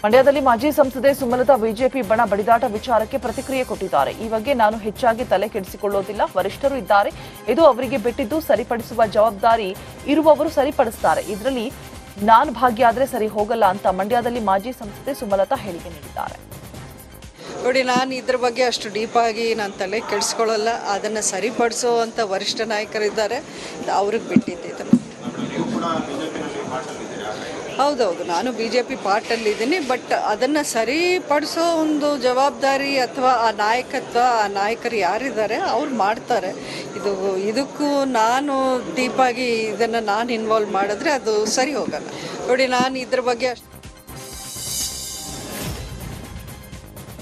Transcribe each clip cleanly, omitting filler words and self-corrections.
ಮಂಡ್ಯದಲ್ಲಿ ಮಾಜಿ ಸಂಸದೆ ಸುಮಲತಾ ಬಿಜೆಪಿ ಬಣ ಬಡಿದಾಟ ವಿಚಾರಕ್ಕೆ ಪ್ರತಿಕ್ರಿಯೆ ಕೊಟ್ಟಿದ್ದಾರೆ. ಈ ಬಗ್ಗೆ ನಾನು ಹೆಚ್ಚಾಗಿ ತಲೆ ಕೆಡಿಸಿಕೊಳ್ಳೋದಿಲ್ಲ. ವರಿಷ್ಠರು ಇದ್ದಾರೆ, ಇದು ಅವರಿಗೆ ಬಿಟ್ಟಿದ್ದು, ಸರಿಪಡಿಸುವ ಜವಾಬ್ದಾರಿ ಇರುವವರು ಸರಿಪಡಿಸುತ್ತಾರೆ. ಇದರಲ್ಲಿ ನಾನು ಭಾಗಿಯಾದ್ರೆ ಸರಿ ಹೋಗಲ್ಲ ಅಂತ ಮಂಡ್ಯದಲ್ಲಿ ಮಾಜಿ ಸಂಸದೆ ಸುಮಲತಾ ಹೇಳಿಕೆ ನೀಡಿದ್ದಾರೆ. ನೋಡಿ, ನಾನು ಇದ್ರ ಬಗ್ಗೆ ಅಷ್ಟು ಡೀಪ್ ಆಗಿ ನಾನು ತಲೆ ಕೆಡಿಸ್ಕೊಳ್ಳಲ್ಲ. ಅದನ್ನು ಸರಿಪಡಿಸುವಂಥ ವರಿಷ್ಠ ನಾಯಕರಿದ್ದಾರೆ, ಅವ್ರಿಗೆ ಬಿಟ್ಟಿದ್ದೆ ಇದನ್ನು. ಹೌದೌದು, ನಾನು BJP ಪಾರ್ಟಲ್ಲಿದ್ದೀನಿ. ಬಟ್ ಅದನ್ನು ಸರಿಪಡಿಸೋ ಒಂದು ಜವಾಬ್ದಾರಿ ಅಥವಾ ಆ ನಾಯಕತ್ವ, ಆ ನಾಯಕರು ಯಾರಿದ್ದಾರೆ ಅವ್ರು ಮಾಡ್ತಾರೆ. ಇದಕ್ಕೂ ನಾನು ಡೀಪಾಗಿ ಇದನ್ನು ನಾನು ಇನ್ವಾಲ್ವ್ ಮಾಡಿದ್ರೆ ಅದು ಸರಿ ಹೋಗಲ್ಲ. ನೋಡಿ, ನಾನು ಇದ್ರ ಬಗ್ಗೆ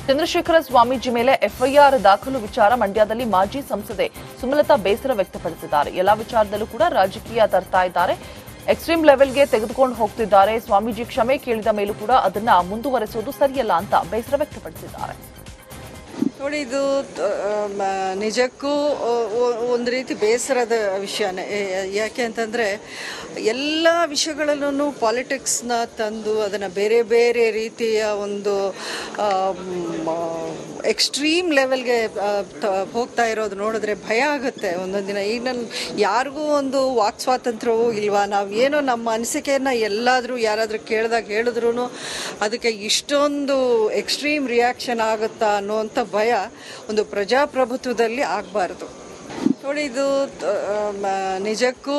ಚಂದ್ರಶೇಖರ ಸ್ವಾಮೀಜಿ ಮೇಲೆ FIR ದಾಖಲು ವಿಚಾರ ಮಂಡ್ಯದಲ್ಲಿ ಮಾಜಿ ಸಂಸದೆ ಸುಮಲತಾ ಬೇಸರ ವ್ಯಕ್ತಪಡಿಸಿದ್ದಾರೆ. ಎಲ್ಲಾ ವಿಚಾರದಲ್ಲೂ ಕೂಡ ರಾಜಕೀಯ ತರ್ತಾ ಇದ್ದಾರೆ, ಎಕ್ಸ್ಟ್ರೀಮ್ ಲೆವೆಲ್ಗೆ ತೆಗೆದುಕೊಂಡು ಹೋಗ್ತಿದ್ದಾರೆ. ಸ್ವಾಮೀಜಿ ಕ್ಷಮೆ ಕೇಳಿದ ಮೇಲೂ ಕೂಡ ಅದನ್ನ ಮುಂದುವರೆಸೋದು ಸರಿಯಲ್ಲ ಅಂತ ಬೇಸರ ವ್ಯಕ್ತಪಡಿಸಿದ್ದಾರೆ. ನೋಡಿ, ಇದು ನಿಜಕ್ಕೂ ಒಂದು ರೀತಿ ಬೇಸರದ ವಿಷಯನೇ. ಯಾಕೆ ಅಂತಂದರೆ ಎಲ್ಲ ವಿಷಯಗಳಲ್ಲೂ ಪಾಲಿಟಿಕ್ಸ್ನ ತಂದು ಅದನ್ನು ಬೇರೆ ಬೇರೆ ರೀತಿಯ ಒಂದು ಎಕ್ಸ್ಟ್ರೀಮ್ ಲೆವೆಲ್ಗೆ ಹೋಗ್ತಾ ಇರೋದು ನೋಡಿದ್ರೆ ಭಯ ಆಗುತ್ತೆ ಒಂದೊಂದು ದಿನ. ಈಗ ನಾನು ಯಾರಿಗೂ ಒಂದು ವಾಕ್ ಸ್ವಾತಂತ್ರ್ಯವೂ ಇಲ್ವಾ? ನಾವು ಏನೋ ನಮ್ಮ ಅನಿಸಿಕೆಯನ್ನು ಎಲ್ಲಾದರೂ ಯಾರಾದರೂ ಕೇಳಿದಾಗ ಹೇಳಿದ್ರೂ ಅದಕ್ಕೆ ಇಷ್ಟೊಂದು ಎಕ್ಸ್ಟ್ರೀಮ್ ರಿಯಾಕ್ಷನ್ ಆಗುತ್ತಾ ಅನ್ನೋವಂಥ ಭಯ ಒಂದು ಪ್ರಜಾಪ್ರಭುತ್ವದಲ್ಲಿ ಆಗಬಾರ್ದು. ನೋಡಿ, ಇದು ನಿಜಕ್ಕೂ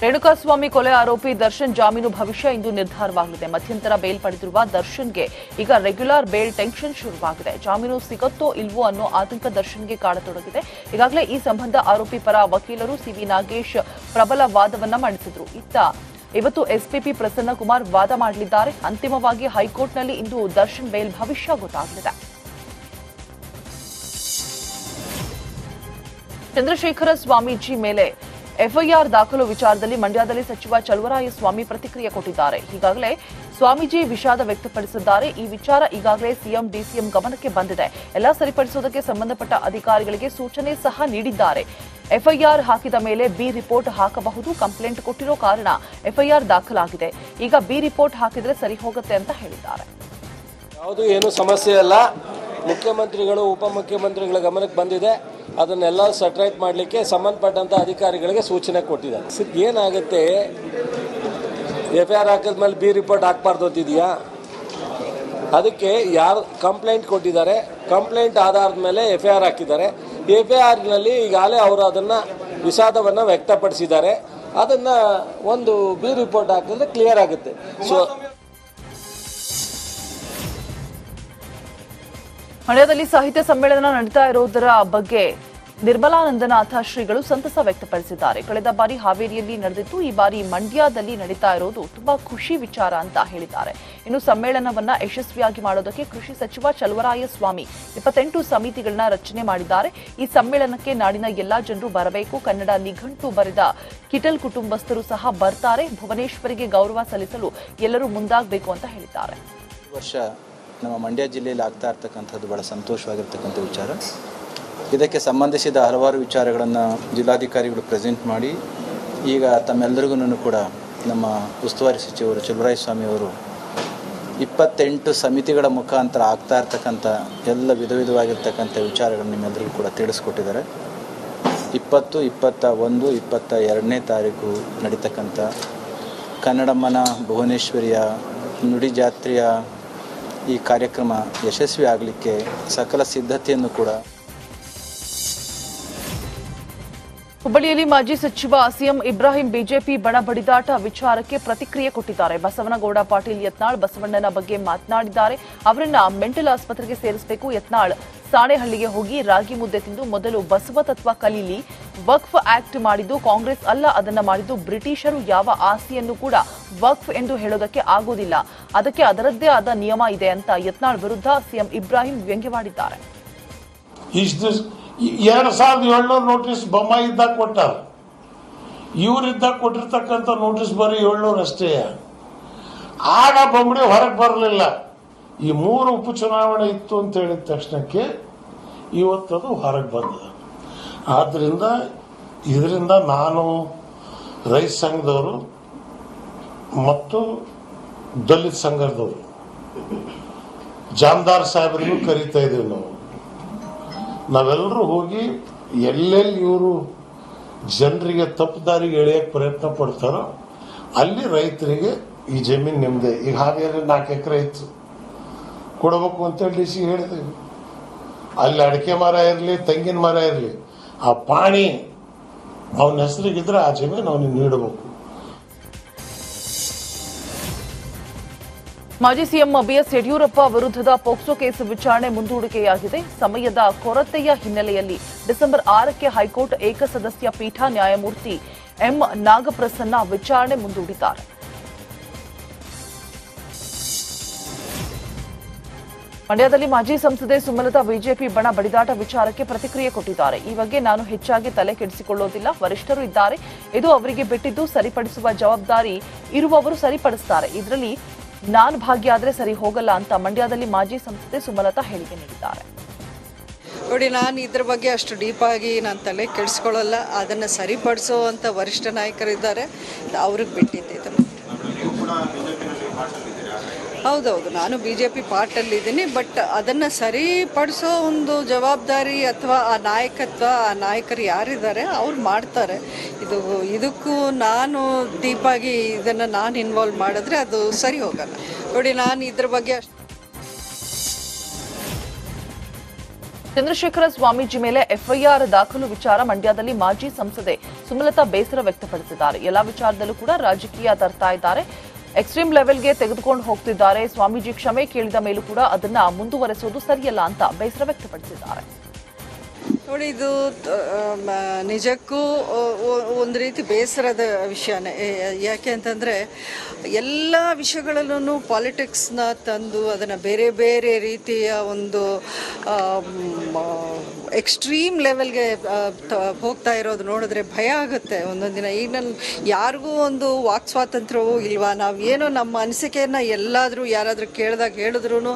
ರೇಣುಕಾಸ್ವಾಮಿ ಕೊಲೆ ಆರೋಪಿ ದರ್ಶನ್ ಜಾಮೀನು ಭವಿಷ್ಯ ಇಂದು ನಿರ್ಧಾರವಾಗಲಿದೆ. ಮಧ್ಯಂತರ ಬೇಲ್ ಪಡೆದಿರುವ ದರ್ಶನ್ಗೆ ಈಗ ರೆಗ್ಯುಲರ್ ಬೇಲ್ ಟೆನ್ಷನ್ ಶುರುವಾಗಿದೆ. ಜಾಮೀನು ಸಿಗುತ್ತೋ ಇಲ್ವೋ ಅನ್ನೋ ಆತಂಕ ದರ್ಶನ್ಗೆ ಕಾಡತೊಡಗಿದೆ. ಈಗಾಗಲೇ ಈ ಸಂಬಂಧ ಆರೋಪಿ ಪರ ವಕೀಲರು CV ನಾಗೇಶ್ ಪ್ರಬಲ ವಾದವನ್ನ ಮಂಡಿಸಿದ್ರು. ಇವತ್ತು SPP ಪ್ರಸನ್ನಕುಮಾರ್ ವಾದ ಮಾಡಲಿದ್ದಾರೆ. ಅಂತಿಮವಾಗಿ ಹೈಕೋರ್ಟ್ನಲ್ಲಿ ಇಂದು ದರ್ಶನ್ ಬೇಲ್ ಭವಿಷ್ಯ ಗೊತ್ತಾಗಲಿದೆ. ಚಂದ್ರಶೇಖರ ಸ್ವಾಮೀಜಿ ಮೇಲೆ FIR ದಾಖಲು ವಿಚಾರದಲ್ಲಿ ಮಂಡ್ಯದಲ್ಲಿ ಸಚಿವ ಚಲುವರಾಯಸ್ವಾಮಿ ಪ್ರತಿಕ್ರಿಯೆ ಕೊಟ್ಟಿದ್ದಾರೆ. ಈಗಾಗಲೇ ಸ್ವಾಮೀಜಿ ವಿಷಾದ ವ್ಯಕ್ತಪಡಿಸಿದ್ದಾರೆ. ಈ ವಿಚಾರ ಈಗಾಗಲೇ CM DCM ಗಮನಕ್ಕೆ ಬಂದಿದೆ. ಎಲ್ಲ ಸರಿಪಡಿಸುವುದಕ್ಕೆ ಸಂಬಂಧಪಟ್ಟ ಅಧಿಕಾರಿಗಳಿಗೆ ಸೂಚನೆ ಸಹ ನೀಡಿದ್ದಾರೆ. FIR ಹಾಕಿದ ಮೇಲೆ B ರಿಪೋರ್ಟ್ ಹಾಕಬಹುದು. ಕಂಪ್ಲೇಂಟ್ ಕೊಟ್ಟಿರೋ ಕಾರಣ FIR ದಾಖಲಾಗಿದೆ. ಈಗ B ರಿಪೋರ್ಟ್ ಹಾಕಿದ್ರೆ ಸರಿ ಹೋಗುತ್ತೆ ಅಂತ ಹೇಳಿದ್ದಾರೆ. ಯಾವುದು ಏನು ಸಮಸ್ಯೆ ಅಲ್ಲ. ಮುಖ್ಯಮಂತ್ರಿಗಳು ಉಪಮುಖ್ಯಮಂತ್ರಿಗಳ ಗಮನಕ್ಕೆ ಬಂದಿದೆ. ಅದನ್ನೆಲ್ಲ ಸೆಟ್ರೈಟ್ ಮಾಡಲಿಕ್ಕೆ ಸಂಬಂಧಪಟ್ಟಂಥ ಅಧಿಕಾರಿಗಳಿಗೆ ಸೂಚನೆ ಕೊಟ್ಟಿದ್ದಾರೆ. ಏನಾಗುತ್ತೆ, FIR ಹಾಕಿದ್ಮೇಲೆ B ರಿಪೋರ್ಟ್ ಹಾಕಬಾರ್ದು ಅಂತಿದೆಯಾ? ಅದಕ್ಕೆ ಯಾರು ಕಂಪ್ಲೇಂಟ್ ಕೊಟ್ಟಿದ್ದಾರೆ, ಕಂಪ್ಲೇಂಟ್ ಆಧಾರದ ಮೇಲೆ FIR ಹಾಕಿದ್ದಾರೆ. FIRನಲ್ಲಿ ಈಗಾಗಲೇ ಅವರು ಅದನ್ನು ವಿಷಾದವನ್ನು ವ್ಯಕ್ತಪಡಿಸಿದ್ದಾರೆ. ಅದನ್ನು ಒಂದು B ರಿಪೋರ್ಟ್ ಹಾಕಿದ್ರೆ ಕ್ಲಿಯರ್ ಆಗುತ್ತೆ. ಸೊ ಮಂಡ್ಯದಲ್ಲಿ ಸಾಹಿತ್ಯ ಸಮ್ಮೇಳನ ನಡೀತಾ ಇರುವುದರ ಬಗ್ಗೆ ನಿರ್ಮಲಾನಂದನಾಥ ಶ್ರೀಗಳು ಸಂತಸ ವ್ಯಕ್ತಪಡಿಸಿದ್ದಾರೆ. ಕಳೆದ ಬಾರಿ ಹಾವೇರಿಯಲ್ಲಿ ನಡೆದಿತ್ತು, ಈ ಬಾರಿ ಮಂಡ್ಯದಲ್ಲಿ ನಡೀತಾ ಇರೋದು ತುಂಬಾ ಖುಷಿ ವಿಚಾರ ಅಂತ ಹೇಳಿದ್ದಾರೆ. ಇನ್ನು ಸಮ್ಮೇಳನವನ್ನ ಯಶಸ್ವಿಯಾಗಿ ಮಾಡೋದಕ್ಕೆ ಕೃಷಿ ಸಚಿವ ಚಲುವರಾಯಸ್ವಾಮಿ 28 ಸಮಿತಿಗಳನ್ನ ರಚನೆ ಮಾಡಿದ್ದಾರೆ. ಈ ಸಮ್ಮೇಳನಕ್ಕೆ ನಾಡಿನ ಎಲ್ಲಾ ಜನರು ಬರಬೇಕು. ಕನ್ನಡ ನಿಘಂಟು ಬರೆದ ಕಿಟಲ್ ಕುಟುಂಬಸ್ಥರು ಸಹ ಬರ್ತಾರೆ. ಭುವನೇಶ್ವರಿಗೆ ಗೌರವ ಸಲ್ಲಿಸಲು ಎಲ್ಲರೂ ಮುಂದಾಗಬೇಕು ಅಂತ ಹೇಳಿದ್ದಾರೆ. ವರ್ಷ ನಮ್ಮ ಮಂಡ್ಯ ಜಿಲ್ಲೆಯಲ್ಲಿ ಆಗ್ತಾ ಇರ್ತಕ್ಕಂಥದ್ದು ಬಹಳ ಸಂತೋಷವಾಗಿರ್ತಕ್ಕಂಥ ವಿಚಾರ. ಇದಕ್ಕೆ ಸಂಬಂಧಿಸಿದ ಹಲವಾರು ವಿಚಾರಗಳನ್ನು ಜಿಲ್ಲಾಧಿಕಾರಿಗಳು ಪ್ರೆಸೆಂಟ್ ಮಾಡಿ ಈಗ ತಮ್ಮೆಲ್ಲರಿಗೂ ಕೂಡ ನಮ್ಮ ಉಸ್ತುವಾರಿ ಸಚಿವರು ಚಲುವರಾಯಸ್ವಾಮಿ ಅವರು 28 ಸಮಿತಿಗಳ ಮುಖಾಂತರ ಆಗ್ತಾ ಇರ್ತಕ್ಕಂಥ ಎಲ್ಲ ವಿಧವಾಗಿರ್ತಕ್ಕಂಥ ವಿಚಾರಗಳನ್ನು ನಿಮ್ಮೆಲ್ಲರಿಗೂ ಕೂಡ ತಿಳಿಸ್ಕೊಟ್ಟಿದ್ದಾರೆ. 20, 21, 22ನೇ ತಾರೀಕು ನಡೀತಕ್ಕಂಥ ಕನ್ನಡಮ್ಮನ ಭುವನೇಶ್ವರಿಯ ನುಡಿ ಜಾತ್ರೆಯ ಈ ಕಾರ್ಯಕ್ರಮ ಯಶಸ್ವಿ ಆಗಲಿಕ್ಕೆ ಸಕಲ ಸಿದ್ಧತೆಯನ್ನು ಕೂಡ. ಹುಬ್ಬಳ್ಳಿಯಲ್ಲಿ ಮಾಜಿ ಸಚಿವ CM ಇಬ್ರಾಹಿಂ ಬಿಜೆಪಿ ಬಣ ಬಡಿದಾಟ ವಿಚಾರಕ್ಕೆ ಪ್ರತಿಕ್ರಿಯೆ ಕೊಟ್ಟಿದ್ದಾರೆ. ಬಸವನಗೌಡ ಪಾಟೀಲ್ ಯತ್ನಾಳ್ ಬಸವಣ್ಣನ ಬಗ್ಗೆ ಮಾತನಾಡಿದ್ದಾರೆ. ಅವರನ್ನ ಮೆಂಟಲ್ ಆಸ್ಪತ್ರೆಗೆ ಸೇರಿಸಬೇಕು. ಯತ್ನಾಳ್ ಸಾಣೆಹಳ್ಳಿಗೆ ಹೋಗಿ ರಾಗಿ ಮುದ್ದೆ ತಿಂದು ಮೊದಲು ಬಸವ ತತ್ವ ಕಲೀಲಿ. ವಕ್ಫ್ ಆಕ್ಟ್ ಮಾಡಿದ್ದು ಕಾಂಗ್ರೆಸ್ ಅಲ್ಲ, ಅದನ್ನ ಮಾಡಿದ್ದು ಬ್ರಿಟಿಷರು. ಯಾವ ಆಸ್ತಿಯನ್ನು ಕೂಡ ವಕ್ಫ್ ಎಂದು ಹೇಳೋದಕ್ಕೆ ಆಗೋದಿಲ್ಲ, ಅದಕ್ಕೆ ಅದರದ್ದೇ ಆದ ನಿಯಮ ಇದೆ ಅಂತ ಯತ್ನಾಳ್ ವಿರುದ್ಧ CM ಇಬ್ರಾಹಿಂ ವ್ಯಂಗ್ಯವಾಡಿದ್ದಾರೆ. 2700 ನೋಟಿಸ್ ಬೊಮ್ಮಾಯಿ ಇದ್ದಾಗ ಕೊಟ್ಟಾರ. ಇವರಿದ್ದಾಗ ಕೊಟ್ಟಿರ್ತಕ್ಕಂಥ ನೋಟಿಸ್ ಬರೀ 700 ಅಷ್ಟೇ. ಆಗ ಬೊಂಬಡಿ ಹೊರಗೆ ಬರಲಿಲ್ಲ. ಈ 3 ಉಪಚುನಾವಣೆ ಇತ್ತು ಅಂತ ಹೇಳಿದ ತಕ್ಷಣಕ್ಕೆ ಇವತ್ತದು ಹೊರಗೆ ಬಂದಿದೆ. ಆದ್ದರಿಂದ ಇದರಿಂದ ನಾನು ರೈತ ಸಂಘದವರು ಮತ್ತು ದಲಿತ ಸಂಘದವರು ಜಾಮದಾರ್ ಸಾಹೇಬರಿಗೂ ಕರೀತಾ ಇದ್ದೀವಿ ನಾವೆಲ್ಲರೂ ಹೋಗಿ ಎಲ್ಲೆಲ್ಲಿ ಇವರು ಜನರಿಗೆ ತಪ್ಪು ದಾರಿಗೆ ಎಳೆಯಕ್ಕೆ ಪ್ರಯತ್ನ ಪಡ್ತಾರೋ ಅಲ್ಲಿ ರೈತರಿಗೆ ಈ ಜಮೀನು ನಿಮ್ಮದೇ. ಈಗ ಹಾವೇರಿ 4 ಎಕರೆ ಇತ್ತು, ಕೊಡಬೇಕು ಅಂತೇಳಿ DC ಹೇಳಿದೆವು. ಅಲ್ಲಿ ಅಡಿಕೆ ಮರ ಇರಲಿ, ತೆಂಗಿನ ಮರ ಇರಲಿ, ಆ ಪಾಣಿ ಅವನ ಹೆಸರಿಗಿದ್ರೆ ಆ ಜಮೀನು ಅವನಿಗೆ ನೀಡಬೇಕು. ಮಾಜಿ ಸಿಎಂ ಬಿಎಸ್ ಯಡಿಯೂರಪ್ಪ ವಿರುದ್ಧದ ಪೋಕ್ಸೋ ಕೇಸ್ ವಿಚಾರಣೆ ಮುಂದೂಡಿಕೆಯಾಗಿದೆ. ಸಮಯದ ಕೊರತೆಯ ಹಿನ್ನೆಲೆಯಲ್ಲಿ ಡಿಸೆಂಬರ್ 6ಕ್ಕೆ ಹೈಕೋರ್ಟ್ ಏಕಸದಸ್ಯ ಪೀಠ ನ್ಯಾಯಮೂರ್ತಿ ಎಂ ನಾಗಪ್ರಸನ್ನ ವಿಚಾರಣೆ ಮುಂದೂಡಿದ್ದಾರೆ. ಮಂಡ್ಯದಲ್ಲಿ ಮಾಜಿ ಸಂಸದೆ ಸುಮಲತಾ ಬಿಜೆಪಿ ಬಣ ಬಡಿದಾಟ ವಿಚಾರಕ್ಕೆ ಪ್ರತಿಕ್ರಿಯೆ ಕೊಟ್ಟಿದ್ದಾರೆ. ಈ ಬಗ್ಗೆ ನಾನು ಹೆಚ್ಚಾಗಿ ತಲೆ ಕೆಡಿಸಿಕೊಳ್ಳೋದಿಲ್ಲ, ವರಿಷ್ಠರು ಇದ್ದಾರೆ, ಇದು ಅವರಿಗೆ ಬಿಟ್ಟಿದ್ದು, ಸರಿಪಡಿಸುವ ಜವಾಬ್ದಾರಿ ಇರುವವರು ಸರಿಪಡಿಸುತ್ತಾರೆ, ಇದರಲ್ಲಿ ನಾನು ಭಾಗಿಯಾದ್ರೆ ಸರಿ ಹೋಗಲ್ಲ ಅಂತ ಮಂಡ್ಯದಲ್ಲಿ ಮಾಜಿ ಸಂಸದೆ ಸುಮಲತಾ ಹೇಳಿಕೆ ನೀಡಿದ್ದಾರೆ. ನೋಡಿ, ನಾನು ಇದ್ರ ಬಗ್ಗೆ ಅಷ್ಟು ಡೀಪಾಗಿ ನಾನು ತಲೆ ಕೆಡಿಸ್ಕೊಳ್ಳಲ್ಲ. ಅದನ್ನು ಸರಿಪಡಿಸೋವಂಥ ವರಿಷ್ಠ ನಾಯಕರಿದ್ದಾರೆ, ಅವ್ರಿಗೆ ಬಿಟ್ಟಿದ್ದೆ ಇದನ್ನು. ಹೌದೌದು, ನಾನು BJP ಪಾರ್ಟಲ್ಲಿದ್ದೀನಿ. ಬಟ್ ಅದನ್ನು ಸರಿಪಡಿಸೋ ಒಂದು ಜವಾಬ್ದಾರಿ ಅಥವಾ ಆ ನಾಯಕತ್ವ, ಆ ನಾಯಕರು ಯಾರಿದ್ದಾರೆ ಅವ್ರು ಮಾಡ್ತಾರೆ. ಇದಕ್ಕೂ ನಾನು ಡೀಪಾಗಿ ಇದನ್ನು ನಾನು ಇನ್ವಾಲ್ವ್ ಮಾಡಿದ್ರೆ ಅದು ಸರಿ ಹೋಗಲ್ಲ. ನೋಡಿ, ನಾನು ಇದ್ರ ಬಗ್ಗೆ ಚಂದ್ರಶೇಖರ ಸ್ವಾಮೀಜಿ ಮೇಲೆ FIR ದಾಖಲು ವಿಚಾರ ಮಂಡ್ಯದಲ್ಲಿ ಮಾಜಿ ಸಂಸದೆ ಸುಮಲತಾ ಬೇಸರ ವ್ಯಕ್ತಪಡಿಸಿದ್ದಾರೆ. ಎಲ್ಲಾ ವಿಚಾರದಲ್ಲೂ ಕೂಡ ರಾಜಕೀಯ ತರ್ತಾ ಇದ್ದಾರೆ, ಎಕ್ಸ್ಟ್ರೀಮ್ ಲೆವೆಲ್ಗೆ ತೆಗೆದುಕೊಂಡು ಹೋಗ್ತಿದ್ದಾರೆ. ಸ್ವಾಮೀಜಿ ಕ್ಷಮೆ ಕೇಳಿದ ಮೇಲೂ ಕೂಡ ಅದನ್ನ ಮುಂದುವರೆಸೋದು ಸರಿಯಲ್ಲ ಅಂತ ಬೇಸರ ವ್ಯಕ್ತಪಡಿಸಿದ್ದಾರೆ. ನೋಡಿ, ಇದು ನಿಜಕ್ಕೂ ಒಂದು ರೀತಿ ಬೇಸರದ ವಿಷಯನೇ. ಯಾಕೆ ಅಂತಂದರೆ ಎಲ್ಲ ವಿಷಯಗಳಲ್ಲೂ ಪಾಲಿಟಿಕ್ಸ್ನ ತಂದು ಅದನ್ನು ಬೇರೆ ಬೇರೆ ರೀತಿಯ ಒಂದು ಎಕ್ಸ್ಟ್ರೀಮ್ ಲೆವೆಲ್ಗೆ ಹೋಗ್ತಾ ಇರೋದು ನೋಡಿದ್ರೆ ಭಯ ಆಗುತ್ತೆ ಒಂದೊಂದು ದಿನ. ಈಗ ನಾನು ಯಾರಿಗೂ ಒಂದು ವಾಕ್ ಸ್ವಾತಂತ್ರ್ಯವೂ ಇಲ್ವಾ? ನಾವು ಏನೋ ನಮ್ಮ ಅನಿಸಿಕೆಯನ್ನು ಎಲ್ಲಾದರೂ ಯಾರಾದರೂ ಕೇಳಿದಾಗ ಹೇಳಿದ್ರೂ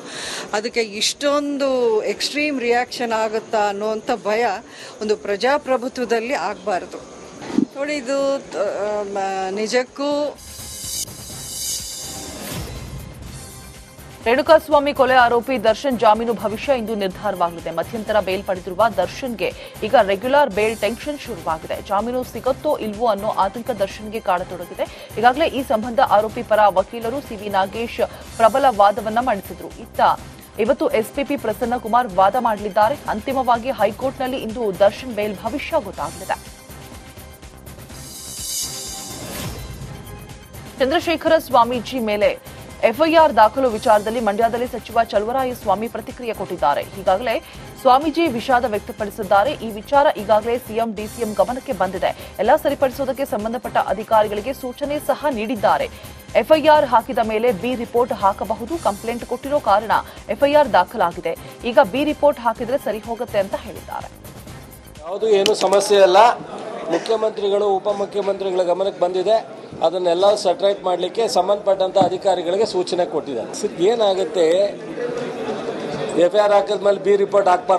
ಅದಕ್ಕೆ ಇಷ್ಟೊಂದು ಎಕ್ಸ್ಟ್ರೀಮ್ ರಿಯಾಕ್ಷನ್ ಆಗುತ್ತಾ ಅನ್ನೋವಂಥ ಭಯ ಒಂದು ಪ್ರಜಾಪ್ರಭುತ್ವದಲ್ಲಿ ಆಗಬಾರ್ದು. ನೋಡಿ, ಇದು ನಿಜಕ್ಕೂ ರೇಣುಕಾಸ್ವಾಮಿ ಕೊಲೆ ಆರೋಪಿ ದರ್ಶನ್ ಜಾಮೀನು ಭವಿಷ್ಯ ಇಂದು ನಿರ್ಧಾರವಾಗಲಿದೆ. ಮಧ್ಯಂತರ ಬೇಲ್ ಪಡೆದಿರುವ ದರ್ಶನ್ಗೆ ಈಗ ರೆಗ್ಯುಲರ್ ಬೇಲ್ ಟೆನ್ಷನ್ ಶುರುವಾಗಿದೆ. ಜಾಮೀನು ಸಿಗುತ್ತೋ ಇಲ್ವೋ ಅನ್ನೋ ಆತಂಕ ದರ್ಶನ್ಗೆ ಕಾಡತೊಡಗಿದೆ. ಈಗಾಗಲೇ ಈ ಸಂಬಂಧ ಆರೋಪಿ ಪರ ವಕೀಲರು CV ನಾಗೇಶ್ ಪ್ರಬಲ ವಾದವನ್ನ ಮಂಡಿಸಿದ್ರು. ಇವತ್ತು SPP ಪ್ರಸನ್ನಕುಮಾರ್ ವಾದ ಮಾಡಲಿದ್ದಾರೆ. ಅಂತಿಮವಾಗಿ ಹೈಕೋರ್ಟ್ನಲ್ಲಿ ಇಂದು ದರ್ಶನ್ ಬೇಲ್ ಭವಿಷ್ಯ ಗೊತ್ತಾಗಲಿದೆ. ಚಂದ್ರಶೇಖರ ಸ್ವಾಮೀಜಿ ಮೇಲೆ FIR ದಾಖಲು ವಿಚಾರದಲ್ಲಿ ಮಂಡ್ಯದಲ್ಲಿ ಸಚಿವ ಚಲುವರಾಯಸ್ವಾಮಿ ಪ್ರತಿಕ್ರಿಯೆ ಕೊಟ್ಟಿದ್ದಾರೆ. ಈಗಾಗಲೇ ಸ್ವಾಮೀಜಿ ವಿಷಾದ ವ್ಯಕ್ತಪಡಿಸಿದ್ದಾರೆ. ಈ ವಿಚಾರ ಈಗಾಗಲೇ CM DCM ಗಮನಕ್ಕೆ ಬಂದಿದೆ. ಎಲ್ಲ ಸರಿಪಡಿಸುವುದಕ್ಕೆ ಸಂಬಂಧಪಟ್ಟ ಅಧಿಕಾರಿಗಳಿಗೆ ಸೂಚನೆ ಸಹ ನೀಡಿದ್ದಾರೆ. FIR ಹಾಕಿದ ಮೇಲೆ B ರಿಪೋರ್ಟ್ ಹಾಕಬಹುದು. ಕಂಪ್ಲೇಂಟ್ ಕೊಟ್ಟಿರೋ ಕಾರಣ FIR ದಾಖಲಾಗಿದೆ. ಈಗ B ರಿಪೋರ್ಟ್ ಹಾಕಿದ್ರೆ ಸರಿ ಹೋಗುತ್ತೆ ಅಂತ ಹೇಳಿದ್ದಾರೆ. ಯಾವುದು ಏನು ಸಮಸ್ಯೆ ಇಲ್ಲ, ಮುಖ್ಯಮಂತ್ರಿಗಳು ಉಪಮುಖ್ಯಮಂತ್ರಿಗಳ ಗಮನಕ್ಕೆ ಬಂದಿದೆ, ಅದನ್ನೆಲ್ಲ ಸೆಟ್ರೈಟ್ ಮಾಡಲಿಕ್ಕೆ ಸಂಬಂಧಪಟ್ಟಂಥ ಅಧಿಕಾರಿಗಳಿಗೆ ಸೂಚನೆ ಕೊಟ್ಟಿದ್ದಾರೆ. ಏನಾಗುತ್ತೆ, FIR ಹಾಕಿದ್ಮೇಲೆ B ರಿಪೋರ್ಟ್ ಹಾಕ್ಬಾರ್ದು